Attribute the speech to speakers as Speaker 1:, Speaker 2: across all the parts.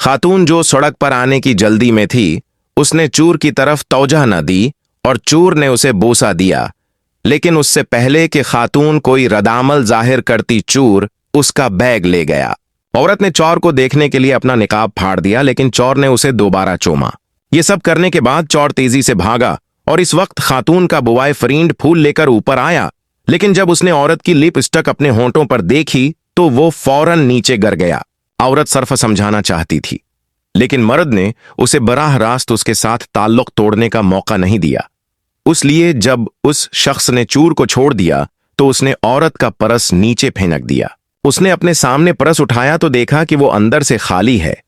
Speaker 1: खातून जो सड़क पर आने की जल्दी में थी, उसने चूर की तरफ तवज्जो न दी और चूर ने उसे बोसा दिया, लेकिन उससे पहले कि खातून कोई रद्दामल जाहिर करती चूर उसका बैग ले गया। औरत ने चोर को देखने के लिए अपना निकाब फाड़ दिया, लेकिन चोर ने उसे दोबारा चूमा। ये सब करने के बाद चोर तेजी से भागा और इस वक्त खातून का बॉयफ्रेंड फूल लेकर ऊपर आया, लेकिन जब उसने औरत की लिपस्टिक अपने होंठों पर देखी तो वो फौरन नीचे गिर गया। औरत सर्फ समझाना चाहती थी, लेकिन मर्द ने उसे बराह रास्त उसके साथ ताल्लुक तोड़ने का मौका नहीं दिया। इसलिए जब उस शख्स ने चूर को छोड़ दिया तो उसने औरत का परस नीचे फेंक दिया। उसने अपने सामने परस उठाया तो देखा कि वो अंदर से खाली है,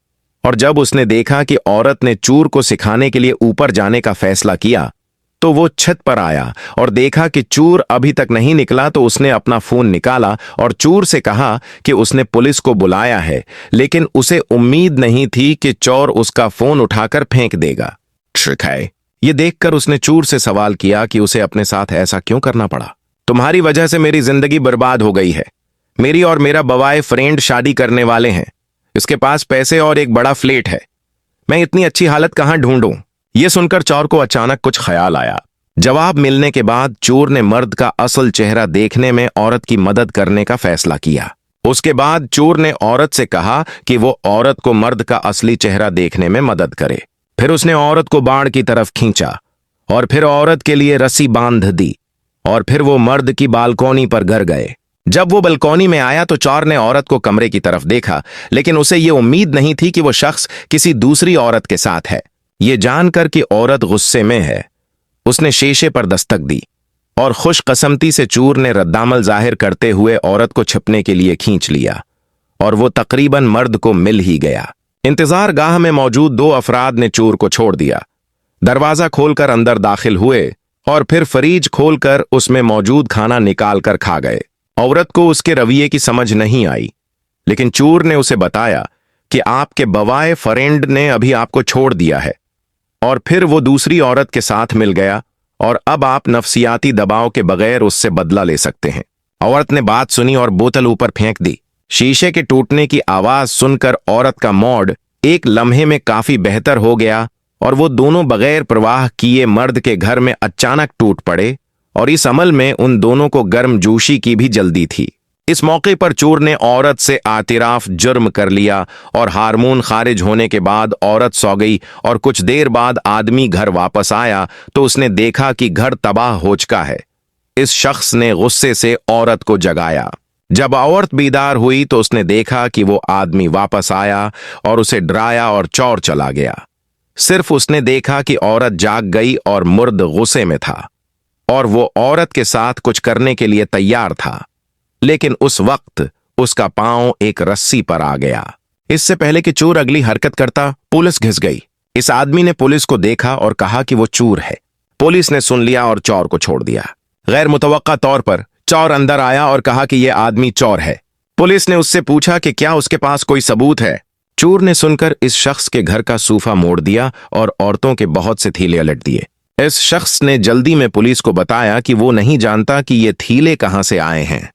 Speaker 1: और जब उसने देखा कि औरत ने चूर को सिखाने के लिए ऊपर जाने का फैसला किया तो वो छत पर आया और देखा कि चूर अभी तक नहीं निकला, तो उसने अपना फोन निकाला और चूर से कहा कि उसने पुलिस को बुलाया है, लेकिन उसे उम्मीद नहीं थी कि चोर उसका फोन उठाकर फेंक देगा। ट्रिक है। ये देखकर उसने चूर से सवाल किया कि उसे अपने साथ ऐसा क्यों करना पड़ा। तुम्हारी वजह से मेरी जिंदगी बर्बाद हो गई है। मेरी और मेरा बॉयफ्रेंड शादी करने वाले हैं। इसके पास पैसे और एक बड़ा फ्लैट है। मैं इतनी अच्छी हालत कहां ढूंढूं? यह सुनकर चोर को अचानक कुछ ख्याल आया। जवाब मिलने के बाद चोर ने मर्द का असल चेहरा देखने में औरत की मदद करने का फैसला किया। उसके बाद चोर ने औरत से कहा कि वो औरत को मर्द का असली चेहरा देखने में मदद करे। फिर उसने औरत को बाड़ की तरफ खींचा और फिर औरत के लिए रस्सी बांध दी, और फिर वो मर्द की बालकोनी पर घर गए। जब वो बालकोनी में आया तो चोर ने औरत को कमरे की तरफ देखा, लेकिन उसे ये उम्मीद नहीं थी कि वो शख्स किसी दूसरी औरत के साथ है। ये जानकर कि औरत गुस्से में है, उसने शीशे पर दस्तक दी और खुशकस्मती से चूर ने रद्दामल जाहिर करते हुए औरत को छिपने के लिए खींच लिया, और वो तकरीबन मर्द को मिल ही गया। इंतजार गाह में मौजूद दो अफराद ने चूर को छोड़ दिया। दरवाजा खोलकर अंदर दाखिल हुए और फिर फ्रिज खोलकर उसमें मौजूद खाना निकाल कर खा गए। औरत को उसके रवैये की समझ नहीं आई, लेकिन चूर ने उसे बताया कि आपके बॉयफ्रेंड ने अभी आपको छोड़ दिया है, और फिर वो दूसरी औरत के साथ मिल गया, और अब आप नफसियाती दबाव के बगैर उससे बदला ले सकते हैं। औरत ने बात सुनी और बोतल ऊपर फेंक दी। शीशे के टूटने की आवाज सुनकर औरत का मूड एक लम्हे में काफी बेहतर हो गया, और वो दोनों बगैर परवाह किए मर्द के घर में अचानक टूट पड़े, और इस अमल में उन दोनों को गर्मजोशी की भी जल्दी थी। इस मौके पर चोर ने औरत से आतिराफ जुर्म कर लिया, और हार्मोन खारिज होने के बाद औरत सो गई, और कुछ देर बाद आदमी घर वापस आया तो उसने देखा कि घर तबाह हो चुका है। इस शख्स ने गुस्से से औरत को जगाया। जब औरत बीदार हुई तो उसने देखा कि वो आदमी वापस आया और उसे डराया और चोर चला गया। सिर्फ उसने देखा कि औरत जाग गई और मुर्द गुस्से में था, और वो औरत के साथ कुछ करने के लिए तैयार था, लेकिन उस वक्त उसका पांव एक रस्सी पर आ गया। इससे पहले कि चोर अगली हरकत करता, पुलिस घिस गई। इस आदमी ने पुलिस को देखा और कहा कि वो चोर है। पुलिस ने सुन लिया और चोर को छोड़ दिया। गैर मुतवक्का तौर पर चोर अंदर आया और कहा कि यह आदमी चोर है। पुलिस ने उससे पूछा कि क्या उसके पास कोई सबूत है। चोर ने सुनकर इस शख्स के घर का सूफा मोड़ दिया और औरतों के बहुत से थीले उलट दिए। इस शख्स ने जल्दी में पुलिस को बताया कि वो नहीं जानता कि ये थीले कहां से आए हैं।